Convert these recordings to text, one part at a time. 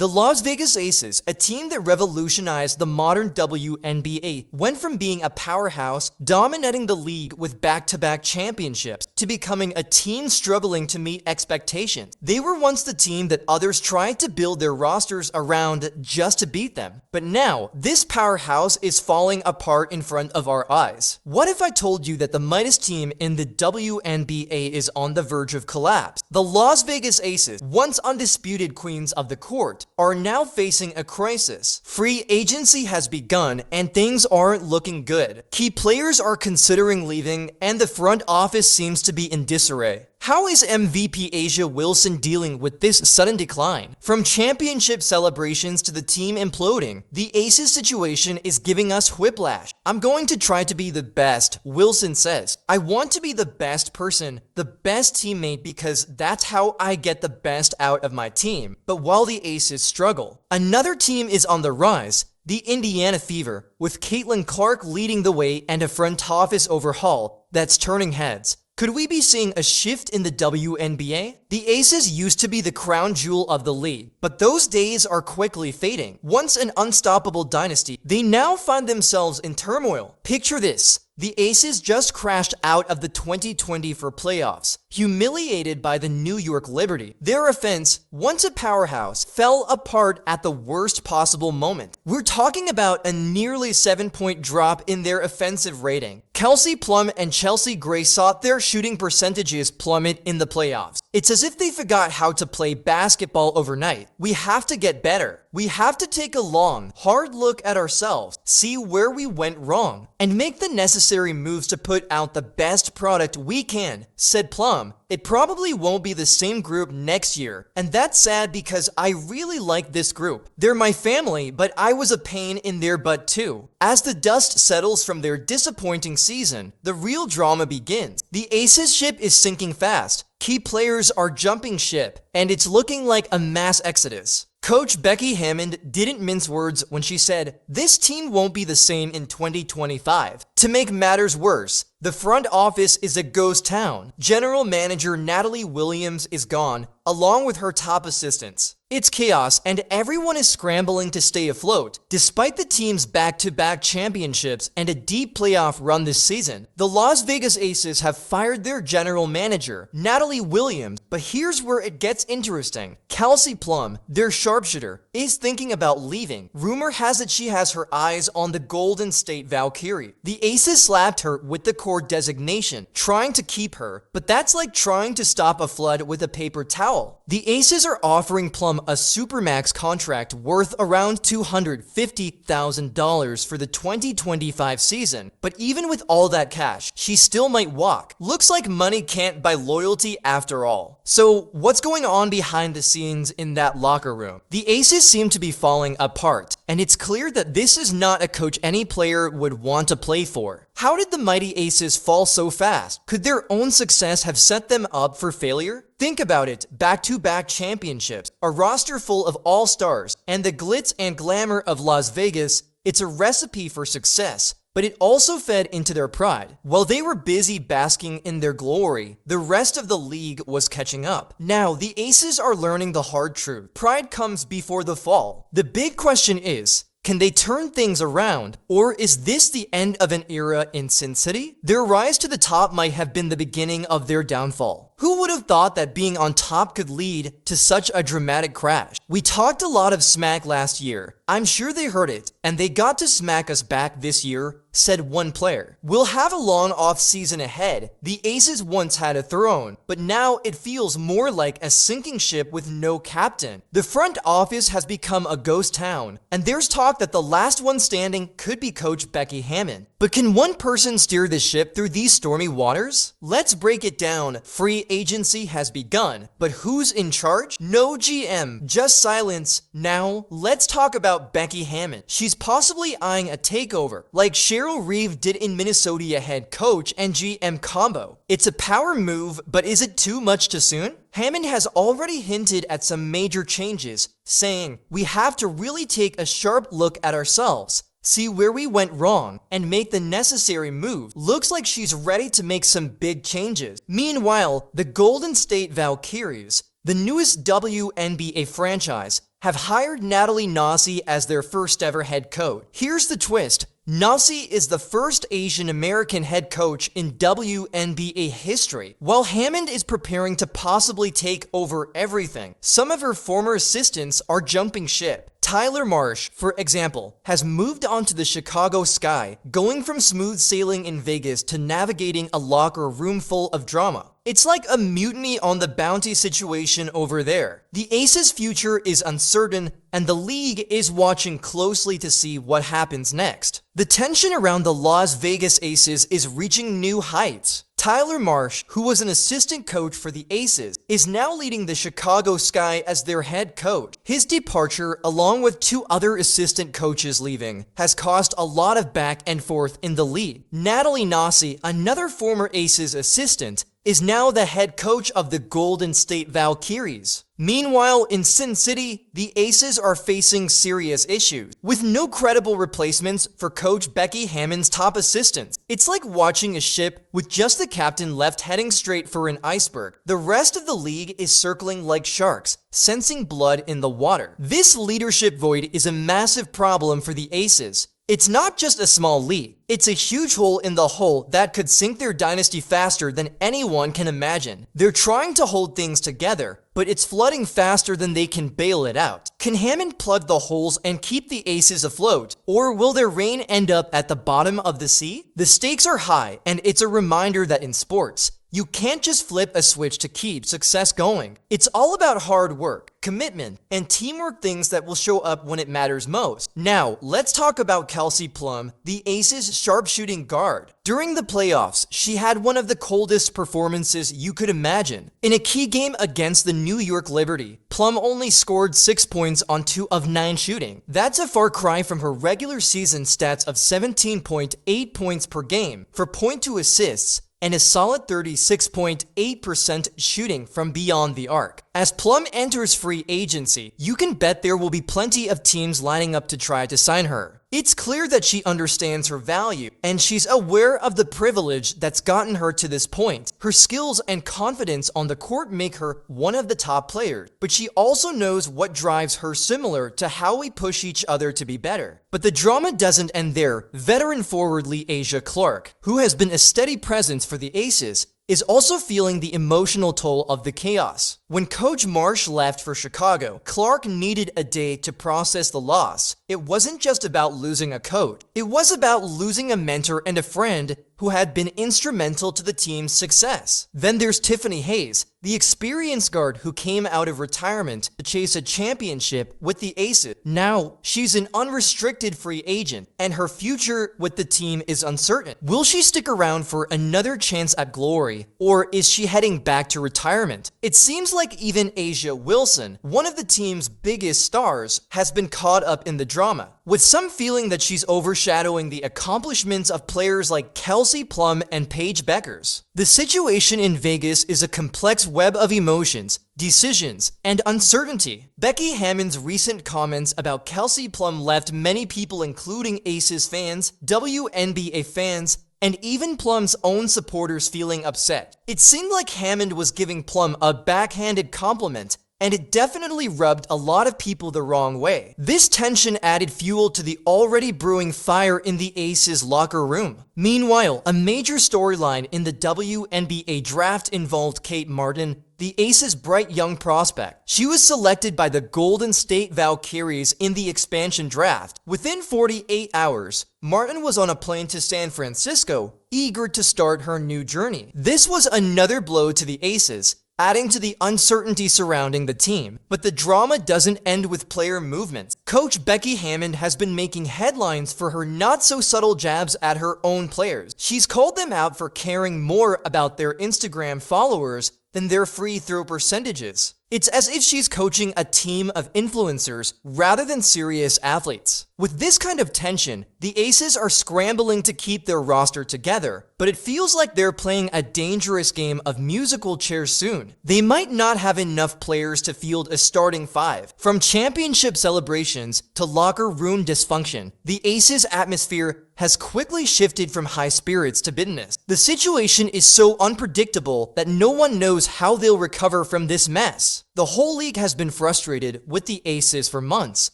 The Las Vegas Aces, a team that revolutionized the modern WNBA, went from being a powerhouse, dominating the league with back-to-back championships, to becoming a team struggling to meet expectations. They were once the team that others tried to build their rosters around just to beat them. But now, this powerhouse is falling apart in front of our eyes. What if I told you that the Midas team in the WNBA is on the verge of collapse? The Las Vegas Aces, once undisputed queens of the court, are now facing a crisis. Free agency has begun and things aren't looking good. Key players are considering leaving and the front office seems to be in disarray. How is MVP A'ja Wilson dealing with this sudden decline? From championship celebrations to the team imploding, the Aces situation is giving us whiplash. I'm going to try to be the best, Wilson says. I want to be the best person, the best teammate because that's how I get the best out of my team. But while the Aces struggle, another team is on the rise. The Indiana Fever, with Caitlin Clark leading the way and a front office overhaul that's turning heads. Could we be seeing a shift in the WNBA? The Aces used to be the crown jewel of the league, but those days are quickly fading. Once an unstoppable dynasty, they now find themselves in turmoil. Picture this. The Aces just crashed out of the 2024 playoffs, humiliated by the New York Liberty. Their offense, once a powerhouse, fell apart at the worst possible moment. We're talking about a nearly 7-point drop in their offensive rating. Kelsey, Plum, and Chelsea Gray saw their shooting percentages plummet in the playoffs. It's as if they forgot how to play basketball overnight. We have to get better. We have to take a long, hard look at ourselves, see where we went wrong, and make the necessary moves to put out the best product we can, said Plum. It probably won't be the same group next year, and that's sad because I really like this group. They're my family, but I was a pain in their butt too. As the dust settles from their disappointing season, the real drama begins. The Aces ship is sinking fast. Key players are jumping ship, and it's looking like a mass exodus. Coach Becky Hammond didn't mince words when she said, "This team won't be the same in 2025. To make matters worse, the front office is a ghost town. General manager Natalie Williams is gone, along with her top assistants. It's chaos and everyone is scrambling to stay afloat. Despite the team's back-to-back championships and a deep playoff run this season, the Las Vegas Aces have fired their general manager, Natalie Williams. But here's where it gets interesting. Kelsey Plum, their sharpshooter, is thinking about leaving. Rumor has it she has her eyes on the Golden State Valkyrie. The Aces slapped her with the core designation, trying to keep her, but that's like trying to stop a flood with a paper towel. The Aces are offering Plum a supermax contract worth around $250,000 for the 2025 season, but even with all that cash, she still might walk. Looks like money can't buy loyalty after all. So what's going on behind the scenes in that locker room? The Aces seem to be falling apart, and it's clear that this is not a coach any player would want to play for. How did the mighty Aces fall so fast? Could their own success have set them up for failure? Think about it, back-to-back championships, a roster full of all-stars, and the glitz and glamour of Las Vegas. It's a recipe for success, but it also fed into their pride. While they were busy basking in their glory, the rest of the league was catching up. Now, the Aces are learning the hard truth. Pride comes before the fall. The big question is, can they turn things around, or is this the end of an era in Sin City? Their rise to the top might have been the beginning of their downfall. Who would have thought that being on top could lead to such a dramatic crash? We talked a lot of smack last year. I'm sure they heard it, and they got to smack us back this year, said one player. We'll have a long off-season ahead. The Aces once had a throne, but now it feels more like a sinking ship with no captain. The front office has become a ghost town, and there's talk that the last one standing could be Coach Becky Hammond. But can one person steer the ship through these stormy waters? Let's break it down. Free agency has begun, but who's in charge? No GM, just silence. Now, let's talk about Becky Hammond. She's possibly eyeing a takeover, like Cheryl Reeve did in Minnesota head coach and GM combo. It's a power move, but is it too much too soon? Hammond has already hinted at some major changes, saying, "We have to really take a sharp look at ourselves, see where we went wrong, and make the necessary move." Looks like she's ready to make some big changes. Meanwhile, the Golden State Valkyries, The newest WNBA franchise have hired Natalie Nasi as their first ever head coach. Here's the twist. Nasi is the first Asian American head coach in WNBA history. While Hammond is preparing to possibly take over everything, some of her former assistants are jumping ship. Tyler Marsh, for example, has moved on to the Chicago Sky, going from smooth sailing in Vegas to navigating a locker room full of drama. It's like a mutiny on the bounty situation over there. The Aces' future is uncertain, and the league is watching closely to see what happens next. The tension around the Las Vegas Aces is reaching new heights. Tyler Marsh, who was an assistant coach for the Aces, is now leading the Chicago Sky as their head coach. His departure, along with 2 other assistant coaches leaving, has caused a lot of back and forth in the league. Natalie Nasi, another former Aces assistant, is now the head coach of the Golden State Valkyries. Meanwhile, in Sin City, the Aces are facing serious issues, with no credible replacements for Coach Becky Hammon's top assistants. It's like watching a ship with just the captain left heading straight for an iceberg. The rest of the league is circling like sharks, sensing blood in the water. This leadership void is a massive problem for the Aces. It's not just a small leak, it's a huge hole in the hull that could sink their dynasty faster than anyone can imagine. They're trying to hold things together, but it's flooding faster than they can bail it out. Can Hammond plug the holes and keep the Aces afloat, or will their reign end up at the bottom of the sea? The stakes are high, and it's a reminder that in sports, you can't just flip a switch to keep success going. It's all about hard work, commitment, and teamwork, things that will show up when it matters most. Now, let's talk about Kelsey Plum, the Aces' sharpshooting guard. During the playoffs, she had one of the coldest performances you could imagine. In a key game against the New York Liberty, Plum only scored 6 points on 2 of 9 shooting. That's a far cry from her regular season stats of 17.8 points per game for 0.2 assists, and a solid 36.8% shooting from beyond the arc. As Plum enters free agency, you can bet there will be plenty of teams lining up to try to sign her. It's clear that she understands her value, and she's aware of the privilege that's gotten her to this point. Her skills and confidence on the court make her one of the top players, but she also knows what drives her, similar to how we push each other to be better. But the drama doesn't end there. Veteran forward Asia Clark, who has been a steady presence for the Aces, is also feeling the emotional toll of the chaos. When Coach Marsh left for Chicago, Clark needed a day to process the loss. It wasn't just about losing a coach. It was about losing a mentor and a friend who had been instrumental to the team's success. Then there's Tiffany Hayes, the experienced guard who came out of retirement to chase a championship with the Aces. Now, she's an unrestricted free agent, and her future with the team is uncertain. Will she stick around for another chance at glory, or is she heading back to retirement? It seems like even A'ja Wilson, one of the team's biggest stars, has been caught up in the drama, with some feeling that she's overshadowing the accomplishments of players like Kelsey, Plum, and Paige Beckers. The situation in Vegas is a complex web of emotions, decisions, and uncertainty. Becky Hammond's recent comments about Kelsey Plum left many people, including Aces fans, WNBA fans, and even Plum's own supporters, feeling upset. It seemed like Hammond was giving Plum a backhanded compliment, and it definitely rubbed a lot of people the wrong way. This tension added fuel to the already brewing fire in the Aces locker room. Meanwhile, a major storyline in the WNBA draft involved Kate Martin, the Aces' bright young prospect. She was selected by the Golden State Valkyries in the expansion draft. Within 48 hours, Martin was on a plane to San Francisco, eager to start her new journey. This was another blow to the Aces, adding to the uncertainty surrounding the team. But the drama doesn't end with player movements. Coach Becky Hammond has been making headlines for her not-so-subtle jabs at her own players. She's called them out for caring more about their Instagram followers than their free throw percentages. It's as if she's coaching a team of influencers rather than serious athletes. With this kind of tension, the Aces are scrambling to keep their roster together, but it feels like they're playing a dangerous game of musical chairs soon. They might not have enough players to field a starting 5. From championship celebrations to locker room dysfunction, the Aces' atmosphere has quickly shifted from high spirits to bitterness. The situation is so unpredictable that no one knows how they'll recover from this mess. The whole league has been frustrated with the Aces for months,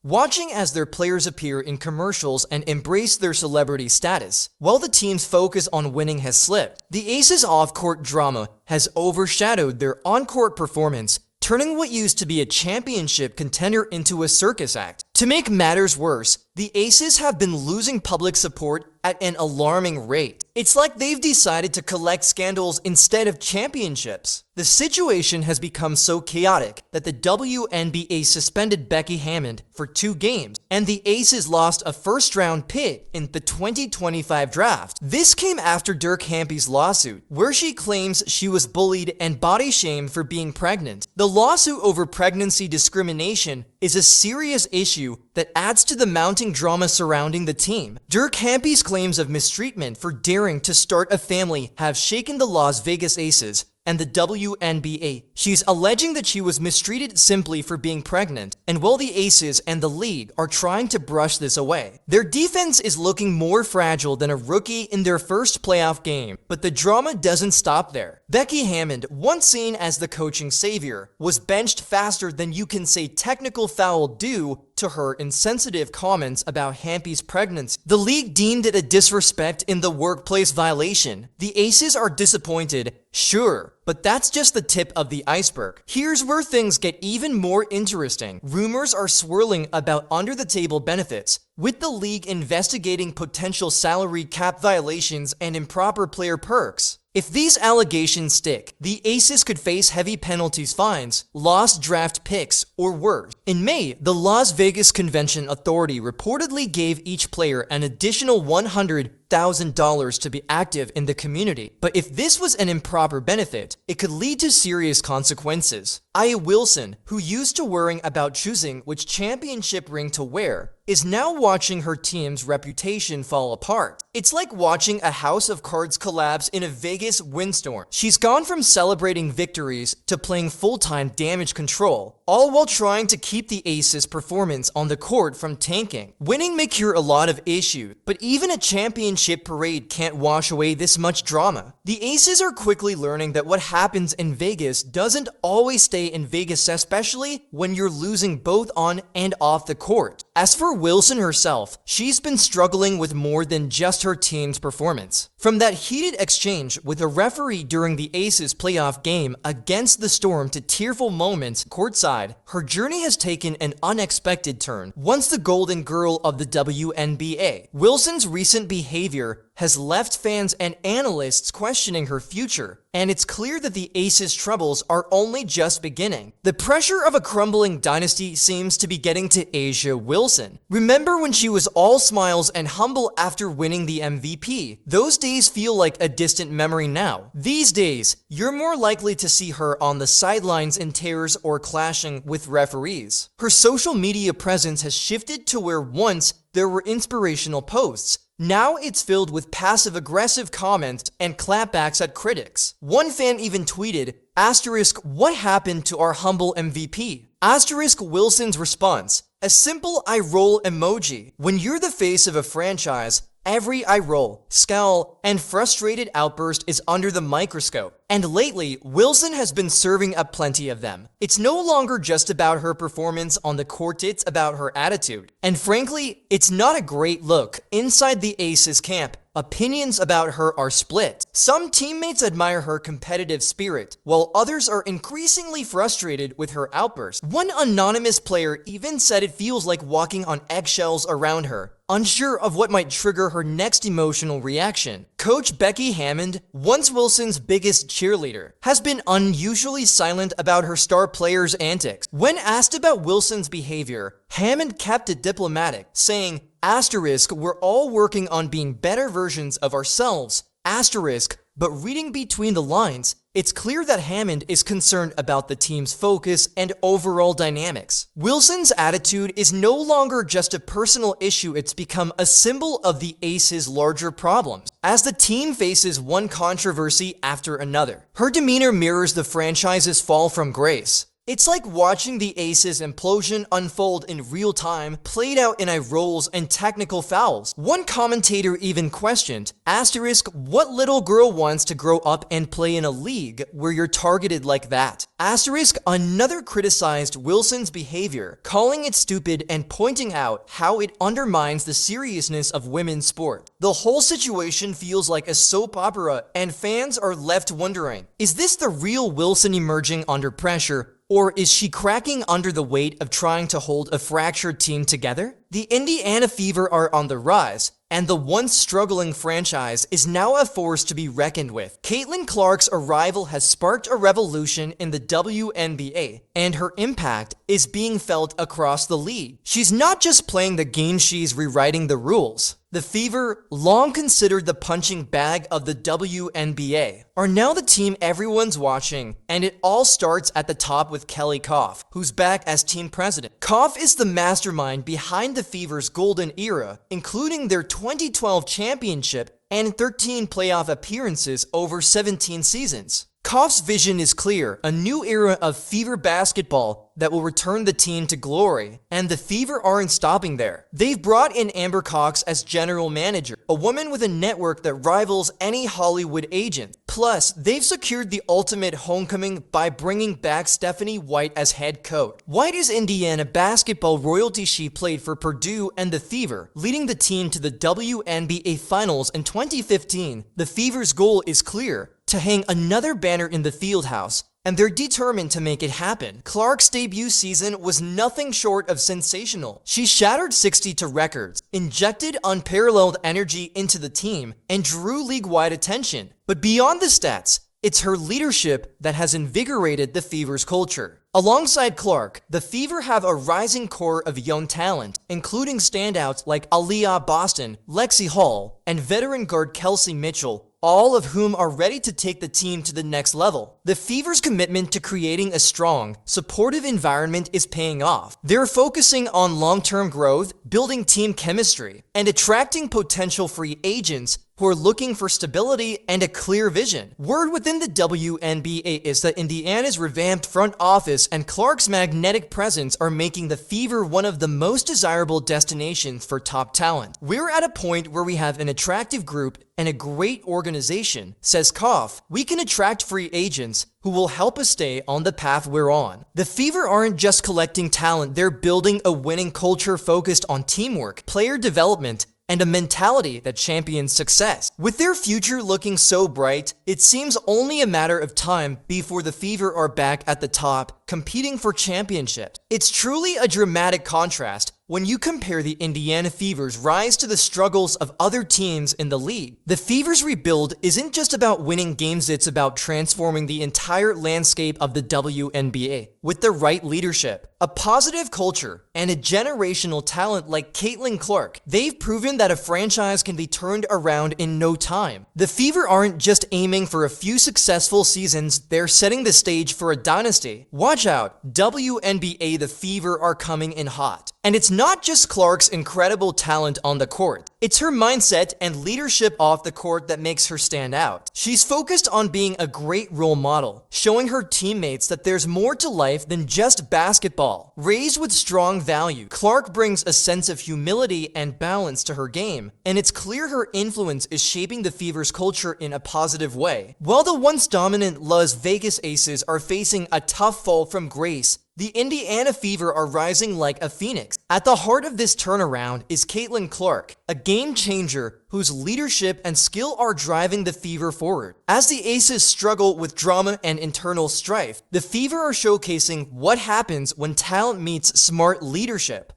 watching as their players appear in commercials and embrace their celebrity status, while the team's focus on winning has slipped. The Aces' off-court drama has overshadowed their on-court performance, turning what used to be a championship contender into a circus act. To make matters worse, the Aces have been losing public support at an alarming rate. It's like they've decided to collect scandals instead of championships. The situation has become so chaotic that the WNBA suspended Becky Hammond for 2 games, and the Aces lost a first-round pick in the 2025 draft. This came after Dirk Hampy's lawsuit, where she claims she was bullied and body-shamed for being pregnant. The lawsuit over pregnancy discrimination is a serious issue that adds to the mounting drama surrounding the team. Dirk Hampy's claims of mistreatment for daring to start a family have shaken the Las Vegas Aces and the WNBA. She's alleging that she was mistreated simply for being pregnant, and while the Aces and the league are trying to brush this away, their defense is looking more fragile than a rookie in their first playoff game. But the drama doesn't stop there. Becky Hammond, once seen as the coaching savior, was benched faster than you can say technical foul due to her insensitive comments about Hampy's pregnancy. The league deemed it a disrespect in the workplace violation. The Aces are disappointed, sure, but that's just the tip of the iceberg. Here's where things get even more interesting. Rumors are swirling about under-the-table benefits, with the league investigating potential salary cap violations and improper player perks. If these allegations stick, the Aces could face heavy penalties, fines, lost draft picks, or worse. In May, the Las Vegas Convention Authority reportedly gave each player an additional $100,000 to be active in the community. But if this was an improper benefit, it could lead to serious consequences. Aya Wilson, who used to worrying about choosing which championship ring to wear, is now watching her team's reputation fall apart. It's like watching a house of cards collapse in a Vegas windstorm. She's gone from celebrating victories to playing full-time damage control, all while trying to keep the Aces' performance on the court from tanking. Winning may cure a lot of issues, but even a championship parade can't wash away this much drama. The Aces are quickly learning that what happens in Vegas doesn't always stay in Vegas, especially when you're losing both on and off the court. As for Wilson herself, she's been struggling with more than just her team's performance. From that heated exchange with a referee during the Aces playoff game against the Storm to tearful moments courtside, her journey has taken an unexpected turn. Once the golden girl of the WNBA, Wilson's recent behavior has left fans and analysts questioning her future, and it's clear that the Aces' troubles are only just beginning. The pressure of a crumbling dynasty seems to be getting to A'ja Wilson. Remember when she was all smiles and humble after winning the MVP? Those days feel like a distant memory now. These days, you're more likely to see her on the sidelines in tears or clashing with referees. Her social media presence has shifted to where once there were inspirational posts. Now it's filled with passive-aggressive comments and clapbacks at critics. One fan even tweeted, *, what happened to our humble MVP? * Wilson's response, a simple eye roll emoji. When you're the face of a franchise, every eye roll, scowl, and frustrated outburst is under the microscope. And lately, Wilson has been serving up plenty of them. It's no longer just about her performance on the court, it's about her attitude. And frankly, it's not a great look. Inside the Aces camp, opinions about her are split. Some teammates admire her competitive spirit, while others are increasingly frustrated with her outbursts. One anonymous player even said it feels like walking on eggshells around her, unsure of what might trigger her next emotional reaction. Coach Becky Hammond, once Wilson's biggest cheerleader, has been unusually silent about her star players' antics. When asked about Wilson's behavior, Hammond kept it diplomatic, saying, *, we're all working on being better versions of ourselves, *, but reading between the lines, it's clear that Hammond is concerned about the team's focus and overall dynamics. Wilson's attitude is no longer just a personal issue, it's become a symbol of the Aces' larger problems. As the team faces one controversy after another, her demeanor mirrors the franchise's fall from grace. It's like watching the Aces implosion unfold in real time, played out in eye rolls and technical fouls. One commentator even questioned, asterisk, what little girl wants to grow up and play in a league where you're targeted like that? Asterisk, another criticized Wilson's behavior, calling it stupid and pointing out how it undermines the seriousness of women's sport. The whole situation feels like a soap opera, and fans are left wondering, is this the real Wilson emerging under pressure, or is she cracking under the weight of trying to hold a fractured team together? The Indiana Fever are on the rise, and the once struggling franchise is now a force to be reckoned with. Caitlin Clark's arrival has sparked a revolution in the WNBA, and her impact is being felt across the league. She's not just playing the game, she's rewriting the rules. The Fever, long considered the punching bag of the WNBA, are now the team everyone's watching, and it all starts at the top with Kelly Koff, who's back as team president. Koff is the mastermind behind the Fever's golden era, including their 2012 championship and 13 playoff appearances over 17 seasons. Koff's vision is clear, a new era of Fever basketball that will return the team to glory, and the Fever aren't stopping there. They've brought in Amber Cox as general manager, a woman with a network that rivals any Hollywood agent. Plus, they've secured the ultimate homecoming by bringing back Stephanie White as head coach. White is Indiana basketball royalty. She played for Purdue and the Fever, leading the team to the WNBA Finals in 2015. The Fever's goal is clear: to hang another banner in the fieldhouse, and they're determined to make it happen. Clark's debut season was nothing short of sensational. She shattered 62 records, injected unparalleled energy into the team, and drew league-wide attention. But beyond the stats, it's her leadership that has invigorated the Fever's culture. Alongside Clark, the Fever have a rising core of young talent, including standouts like Aaliyah Boston, Lexi Hall, and veteran guard Kelsey Mitchell, all of whom are ready to take the team to the next level. The Fever's commitment to creating a strong, supportive environment is paying off. They're focusing on long-term growth, building team chemistry, and attracting potential free agents who are looking for stability and a clear vision. Word within the WNBA is that Indiana's revamped front office and Clark's magnetic presence are making the Fever one of the most desirable destinations for top talent. We're at a point where we have an attractive group and a great organization, says Koff. We can attract free agents who will help us stay on the path we're on. The Fever aren't just collecting talent, they're building a winning culture focused on teamwork, player development, and a mentality that champions success. With their future looking so bright, it seems only a matter of time before the Fever are back at the top, competing for championships. It's truly a dramatic contrast when you compare the Indiana Fever's rise to the struggles of other teams in the league. The Fever's rebuild isn't just about winning games, it's about transforming the entire landscape of the WNBA with the right leadership, a positive culture, and a generational talent like Caitlin Clark. They've proven that a franchise can be turned around in no time. The Fever aren't just aiming for a few successful seasons, they're setting the stage for a dynasty. Watch out, WNBA the Fever are coming in hot. And it's not just Clark's incredible talent on the court. It's her mindset and leadership off the court that makes her stand out. She's focused on being a great role model, showing her teammates that there's more to life than just basketball. Raised with strong value, Clark brings a sense of humility and balance to her game, and it's clear her influence is shaping the Fever's culture in a positive way. While the once dominant Las Vegas Aces are facing a tough fall from grace, the Indiana Fever are rising like a phoenix. At the heart of this turnaround is Caitlin Clark, a game changer whose leadership and skill are driving the Fever forward. As the Aces struggle with drama and internal strife, the Fever are showcasing what happens when talent meets smart leadership.